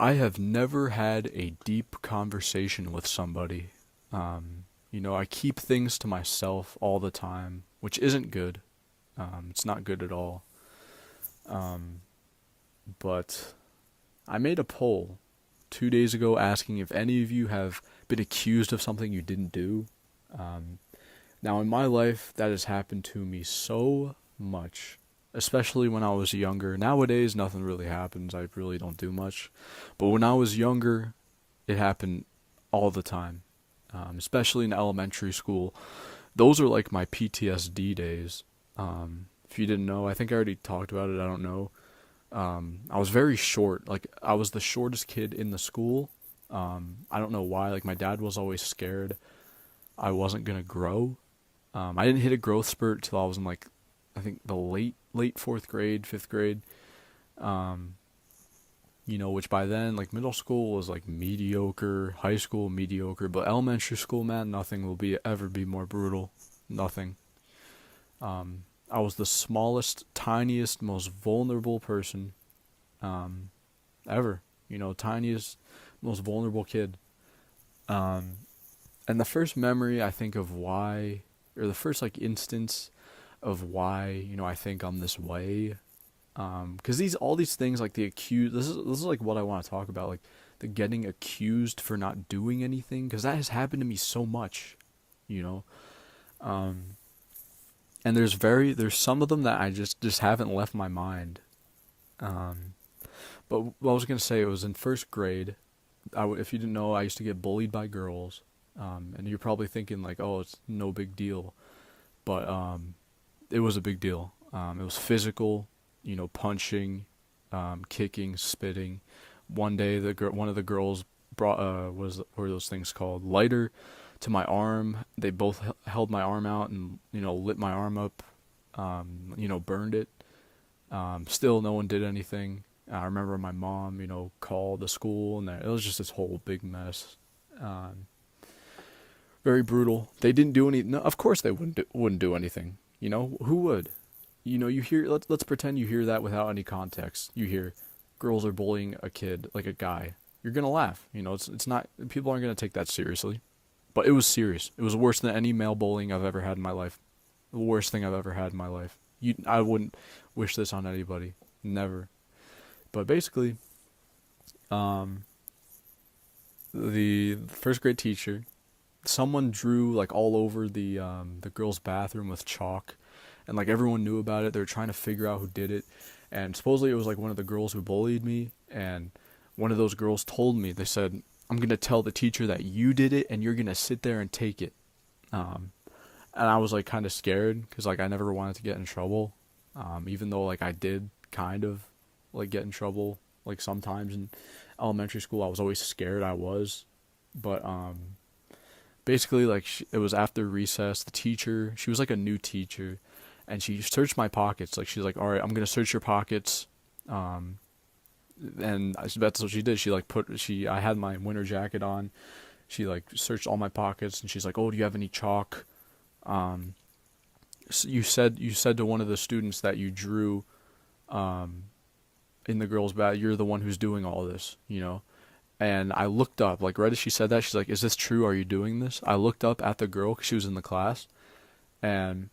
I have never had a deep conversation with somebody. I keep things to myself all the time, which isn't good. It's not good at all. Um, but I made a poll 2 days ago asking if any of you have been accused of something you didn't do. Um, Now, in my life, that has happened to me so much, especially when I was younger. Nowadays, nothing really happens. I really don't do much. But when I was younger, it happened all the time, especially in elementary school. Those are like my PTSD days. If you didn't know, I think I already talked about it. I don't know. I was very short. Like, I was the shortest kid in the school. I don't know why. Like, my dad was always scared I wasn't gonna grow. I didn't hit a growth spurt till I was in like, I think the late fourth grade, fifth grade. Um, which by then like middle school was like mediocre, high school mediocre, but elementary school, man, nothing will be ever be more brutal. Nothing. I was the smallest, tiniest, most vulnerable person, um, ever. Tiniest, most vulnerable kid. Um, and the first memory I think of why, or the first like instance of why I think I'm this way, because these all these things like the accused. This is like what I want to talk about, like the getting accused for not doing anything, because that has happened to me so much, you know. Um, and there's some of them that I just haven't left my mind. Um, but what I was gonna say, it was in first grade. If you didn't know, I used to get bullied by girls. And you're probably thinking like, oh, it's no big deal, but it was a big deal. It was physical, punching, kicking, spitting. One day, one of the girls brought what were those things called? Lighter to my arm. They both held my arm out and lit my arm up. Burned it. Still, no one did anything. I remember my mom, called the school, and it was just this whole big mess. Um, Very brutal. They didn't do any. No, of course they wouldn't do anything. Who would? You hear. Let's pretend you hear that without any context. You hear, girls are bullying a kid, like a guy. You're gonna laugh. It's not. People aren't gonna take that seriously. But it was serious. It was worse than any male bullying I've ever had in my life. The worst thing I've ever had in my life. I wouldn't wish this on anybody. Never. But basically, um, the first grade teacher, someone drew like all over the girls' bathroom with chalk, and like everyone knew about it. They were trying to figure out who did it, and supposedly it was like one of the girls who bullied me. And one of those girls told me, they said, "I'm gonna tell the teacher that you did it, and you're gonna sit there and take it." Um, and I was like kind of scared because like I never wanted to get in trouble, even though like I did kind of like get in trouble like sometimes in elementary school. I was always scared. I was, but basically like it was after recess. The teacher, she was like a new teacher, and she searched my pockets. Like she's like, "All right, I'm gonna search your pockets." Um, and that's what she did. She like I had my winter jacket on. She like searched all my pockets, and she's like, "Oh, do you have any chalk?" Um, you said to one of the students that you drew, um, in the girls' bath. You're the one who's doing all this. And I looked up, like right as she said that, she's like, "Is this true? Are you doing this?" I looked up at the girl 'cause she was in the class, and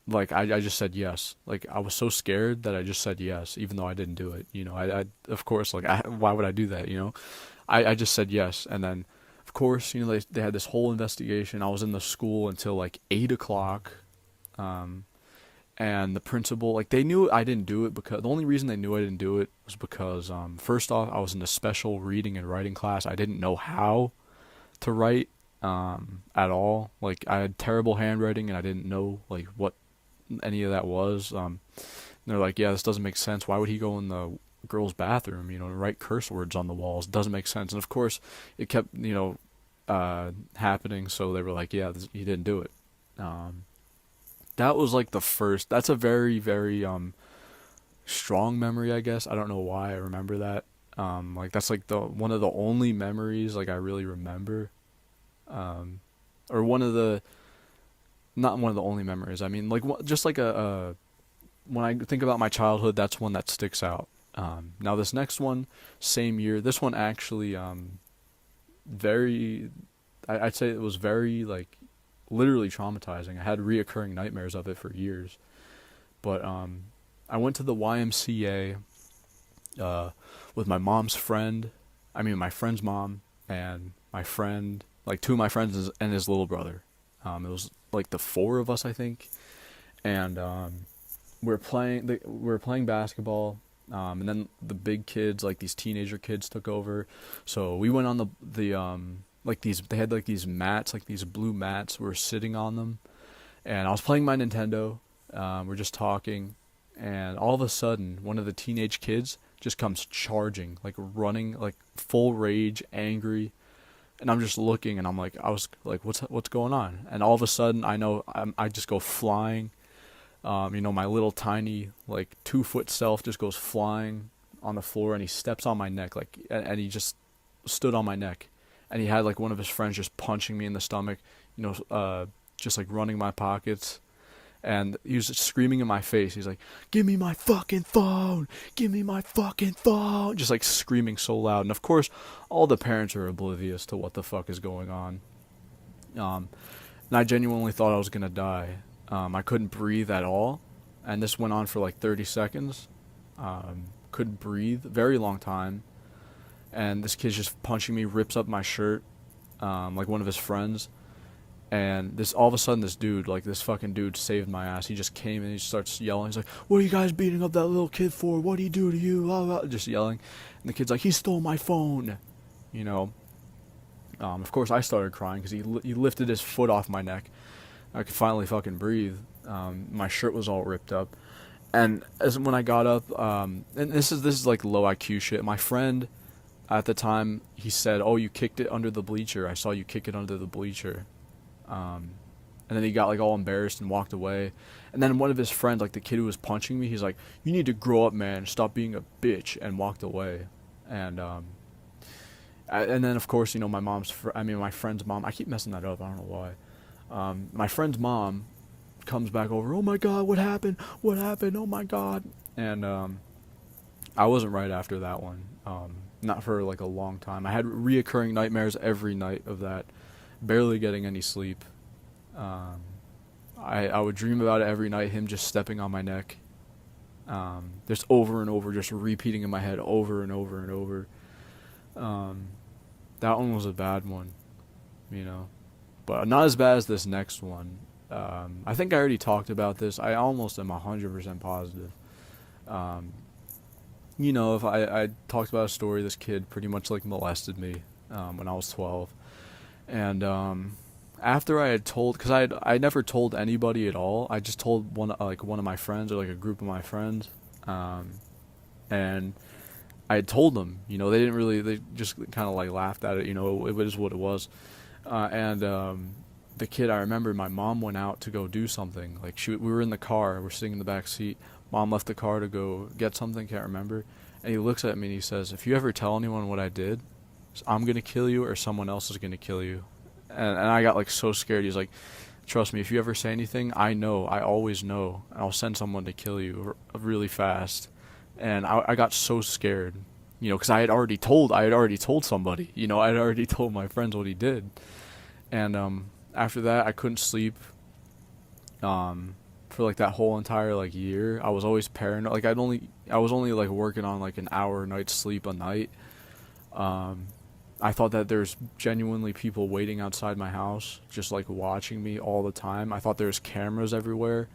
like I just said yes. Like I was so scared that I just said yes, even though I didn't do it. I of course, like why would I do that? I just said yes, and then of course, they had this whole investigation. I was in the school until like 8 o'clock. Um, and the principal, like they knew I didn't do it, because the only reason they knew I didn't do it was because first off, I was in a special reading and writing class. I didn't know how to write at all. Like I had terrible handwriting, and I didn't know like what any of that was. And they're like, "Yeah, this doesn't make sense. Why would he go in the girls' bathroom, and write curse words on the walls? It doesn't make sense." And of course, it kept happening. So they were like, "Yeah, he didn't do it." Um, that was like the first. That's a very very strong memory, I guess. I don't know why I remember that. Like that's like the one of the only memories like I really remember. Um, or one of the not one of the only memories. I mean, like just like a when I think about my childhood, that's one that sticks out. Now this next one, same year. This one actually, very, I'd say it was very like literally traumatizing. I had reoccurring nightmares of it for years. But I went to the YMCA with my mom's friend. I mean, my friend's mom and my friend, like two of my friends and his little brother. It was like the four of us, I think, and we were playing basketball. And then the big kids, like these teenager kids, took over. So we went on the like these. They had like these mats, like these blue mats. We were sitting on them, and I was playing my Nintendo. We're just talking, and all of a sudden, one of the teenage kids just comes charging, like running, like full rage, angry. And I'm just looking, and I was like, what's going on? And all of a sudden, I just go flying. My little tiny, like 2-foot self just goes flying on the floor, and he steps on my neck, like, and he just stood on my neck, and he had like one of his friends just punching me in the stomach, just like running my pockets, and he was just screaming in my face. He's like, "Give me my fucking phone! Give me my fucking phone!" Just like screaming so loud, and of course, all the parents are oblivious to what the fuck is going on. And I genuinely thought I was gonna die. I couldn't breathe at all, and this went on for like 30 seconds. Couldn't breathe, very long time, and this kid's just punching me, rips up my shirt, like one of his friends, and all of a sudden this dude, like this fucking dude saved my ass. He just came and he starts yelling. He's like, "What are you guys beating up that little kid for? What'd he do to you?" Blah, blah, just yelling, and the kid's like, "He stole my phone," you know. Of course I started crying because he lifted his foot off my neck. I could finally fucking breathe. My shirt was all ripped up, and when I got up, and this is like low IQ shit. My friend, at the time, he said, "Oh, you kicked it under the bleacher. I saw you kick it under the bleacher," and then he got like all embarrassed and walked away. And then one of his friends, like the kid who was punching me, he's like, "You need to grow up, man. Stop being a bitch," and walked away. And then of course, my friend's mom. I keep messing that up. I don't know why. My friend's mom comes back over. "Oh my god, what happened? What happened? Oh my god!" And I wasn't right after that one. Not for like a long time. I had reoccurring nightmares every night of that. Barely getting any sleep. I would dream about it every night. Him just stepping on my neck. Just over and over, just repeating in my head over and over and over. That one was a bad one, but not as bad as this next one. I think I already talked about this. I almost am 100% positive. If I talked about a story, this kid pretty much like molested me when I was 12, and after I had told, because I never told anybody at all. I just told one of my friends, or like a group of my friends, and I had told them. They just kind of like laughed at it. It is what it was. The kid, I remember my mom went out to go do something. Like we were in the car, we're sitting in the back seat. Mom left the car to go get something, can't remember. And he looks at me and he says, "If you ever tell anyone what I did, I'm gonna kill you or someone else is gonna kill you." And I got like so scared. He's like, "Trust me, if you ever say anything, I always know. And I'll send someone to kill you really fast." And I got so scared, because I had already told somebody. I had already told my friends what he did. And after that, I couldn't sleep. For like that whole entire like year, I was always paranoid. Like I was only like working on like an hour night's sleep a night. I thought that there's genuinely people waiting outside my house, just like watching me all the time. I thought there was cameras everywhere.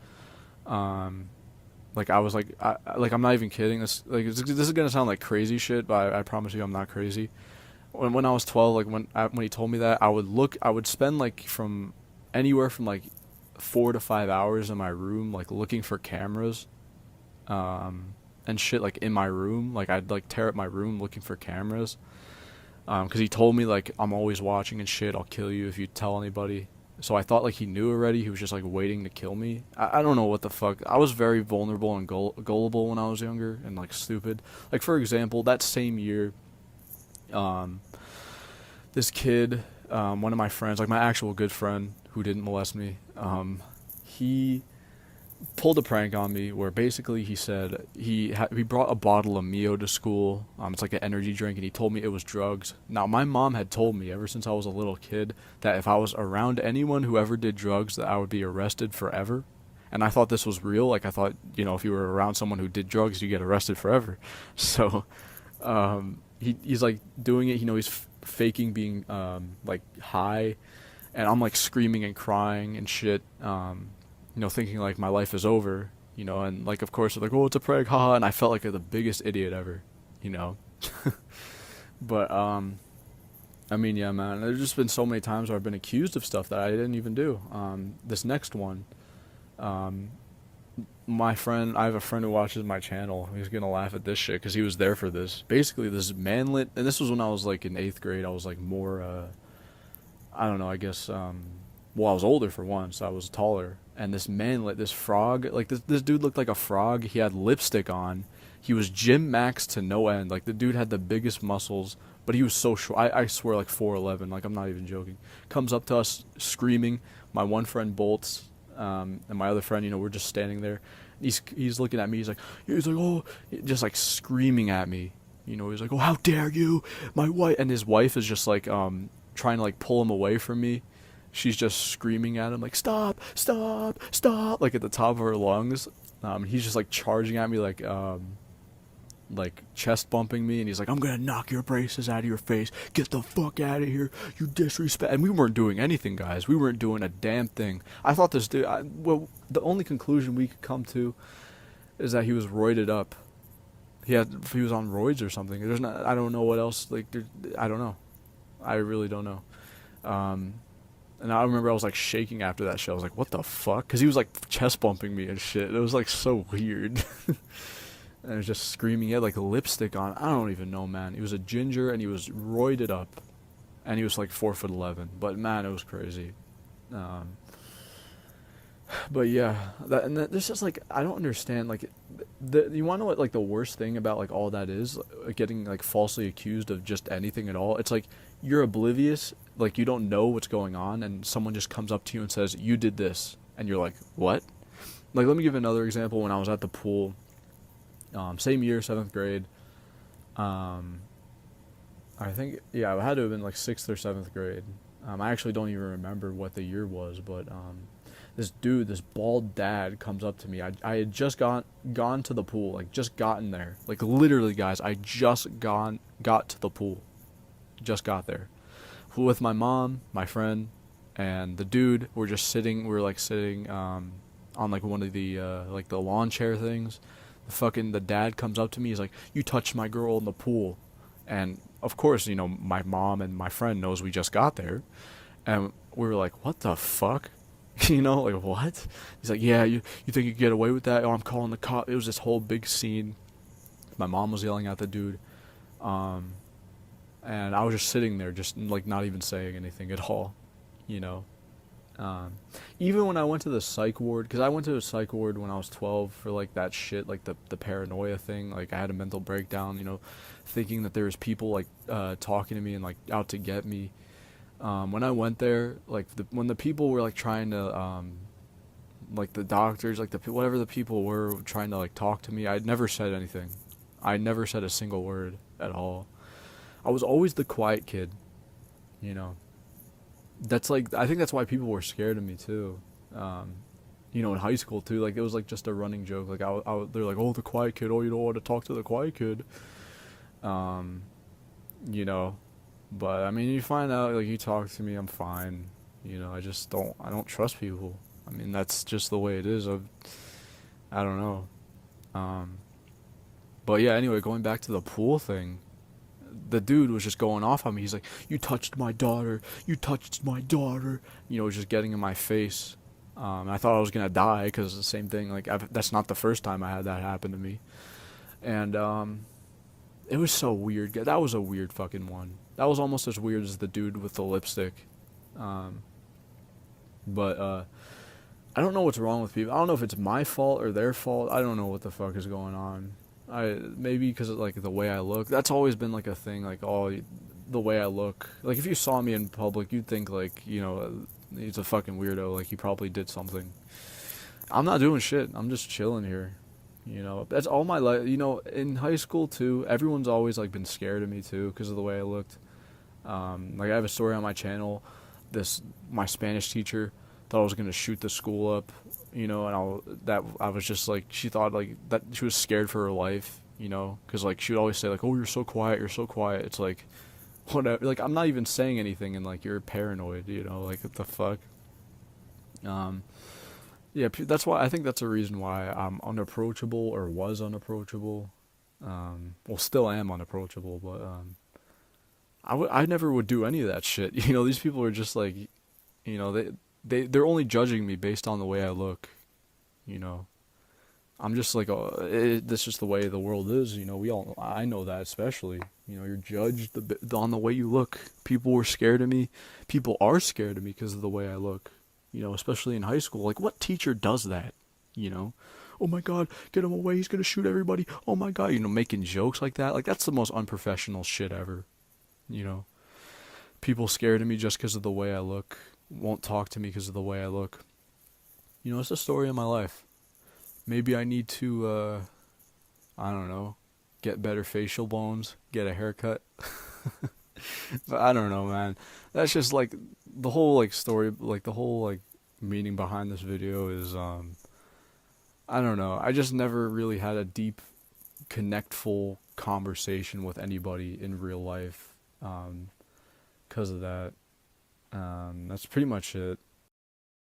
Like I was like, I'm not even kidding. This is gonna sound like crazy shit, but I promise you I'm not crazy. When I was 12, like when he told me that, I would spend like from anywhere from like 4 to 5 hours in my room, like looking for cameras, and shit, like in my room. Like I'd like tear up my room looking for cameras, because he told me like, "I'm always watching and shit. I'll kill you if you tell anybody." So I thought like he knew already. He was just like waiting to kill me. I don't know what the fuck. I was very vulnerable and gullible when I was younger and like stupid. Like for example, that same year, this kid, one of my friends, like my actual good friend who didn't molest me, he pulled a prank on me where basically he said he brought a bottle of Mio to school. It's like an energy drink, and he told me it was drugs. Now my mom had told me ever since I was a little kid that if I was around anyone who ever did drugs, that I would be arrested forever. And I thought this was real. Like I thought, if you were around someone who did drugs, you get arrested forever. So, he's like doing it. He's faking being like high, and I'm like screaming and crying and shit. Thinking like my life is over. And like of course they're like, oh, it's a prank, haha. And I felt like the biggest idiot ever. You know. But I mean, yeah, man. There's just been so many times where I've been accused of stuff that I didn't even do. This next one. My friend, I have a friend who watches my channel. He's gonna laugh at this shit because he was there for this. Basically, this manlet, and this was when I was like in 8th grade. I was like more, I don't know. I guess, well, I was older for one, so I was taller. And this manlet, this frog, like this dude looked like a frog. He had lipstick on. He was gym maxed to no end. Like the dude had the biggest muscles, but he was so short. I swear, like 4'11". Like I'm not even joking. Comes up to us screaming. My one friend bolts. And my other friend, we're just standing there. He's looking at me. He's like, oh, just like screaming at me. He's like, oh, how dare you, my wife. And his wife is just like trying to like pull him away from me. She's just screaming at him like, stop, stop, stop, like at the top of her lungs. He's just like charging at me like chest bumping me, and he's like, I'm gonna knock your braces out of your face, get the fuck out of here, you disrespect. And we weren't doing anything, guys. We weren't doing a damn thing. I thought this dude, well, the only conclusion we could come to is that he was roided up. He was on roids or something. I don't know what else, like, I don't know. I really don't know. And I remember I was like shaking after that show. I was like, what the fuck? Because he was like chest bumping me and shit. It was like so weird. And he was just screaming. He had like lipstick on. I don't even know, man. He was a ginger and he was roided up. And he was like 4'11". But man, it was crazy. But yeah, this is like, I don't understand. Like, you want to know what like the worst thing about like all that is? Getting like falsely accused of just anything at all. It's like you're oblivious. Like you don't know what's going on, and someone just comes up to you and says, you did this. And you're like, what? Like, let me give another example. When I was at the pool, same year, 7th grade. I think, yeah, I had to have been like 6th or 7th grade. I actually don't even remember what the year was, but this dude, this bald dad, comes up to me. I had just gone to the pool, like just gotten there. Like literally, guys, I just got to the pool. Just got there. With my mom, my friend, and the dude. We're just sitting, on like one of the like the lawn chair things. The dad comes up to me. He's like, you touched my girl in the pool. And of course, my mom and my friend knows we just got there. And we were like, what the fuck? Like, what? He's like, yeah, you think you can get away with that? Oh, I'm calling the cop. It was this whole big scene. My mom was yelling at the dude. And I was just sitting there, just like not even saying anything at all. Even when I went to the psych ward, because I went to a psych ward when I was 12 for like that shit, like the paranoia thing. Like I had a mental breakdown, thinking that there was people like talking to me and like out to get me. When I went there, like when the people were like trying to, like the doctors, like whatever the people were trying to like talk to me, I never said anything. I never said a single word at all. I was always the quiet kid, That's like, I think that's why people were scared of me too. In high school too, like it was like just a running joke. Like they're like, oh, the quiet kid. Oh, you don't want to talk to the quiet kid. But I mean, you find out like you talk to me, I'm fine. I don't trust people. I mean, that's just the way it is. I don't know. But yeah, anyway, going back to the pool thing. The dude was just going off on me. He's like, you touched my daughter. You touched my daughter. Just getting in my face. And I thought I was going to die because it's the same thing. Like, that's not the first time I had that happen to me. And it was so weird. That was a weird fucking one. That was almost as weird as the dude with the lipstick. But I don't know what's wrong with people. I don't know if it's my fault or their fault. I don't know what the fuck is going on. Maybe because of, like, the way I look. That's always been, like, a thing, like, the way I look. Like, if you saw me in public, you'd think, like, he's a fucking weirdo, like, he probably did something. I'm not doing shit. I'm just chilling here. You know, that's all my life. You know, in high school too, everyone's always like been scared of me too because of the way I looked. Like I have a story on my channel. This my Spanish teacher thought I was gonna shoot the school up. You know, and I was just like she thought like that she was scared for her life. You know, because like she would always say like, "Oh, you're so quiet. You're so quiet." It's like whatever. Like I'm not even saying anything, and like you're paranoid. You know, like what the fuck. Um, Yeah, that's why I think that's a reason why I'm unapproachable or was unapproachable. Well, still am unapproachable, but I never would do any of that shit. You know, these people are just like, you know, they're only judging me based on the way I look. You know, I'm just like, that's just the way the world is. You know, I know that especially. You know, you're judged on the way you look. People were scared of me. People are scared of me because of the way I look. You know, especially in high school. Like, what teacher does that? You know, oh my God, get him away. He's gonna shoot everybody. Oh my God, you know, making jokes like that. Like, that's the most unprofessional shit ever. You know, people scared of me just because of the way I look. Won't talk to me because of the way I look. You know, it's the story of my life. Maybe I need to, I don't know, get better facial bones, get a haircut. But I don't know, man. That's just like the whole like story, like the whole like meaning behind this video is I don't know. I just never really had a deep connectful conversation with anybody in real life because of that. That's pretty much it.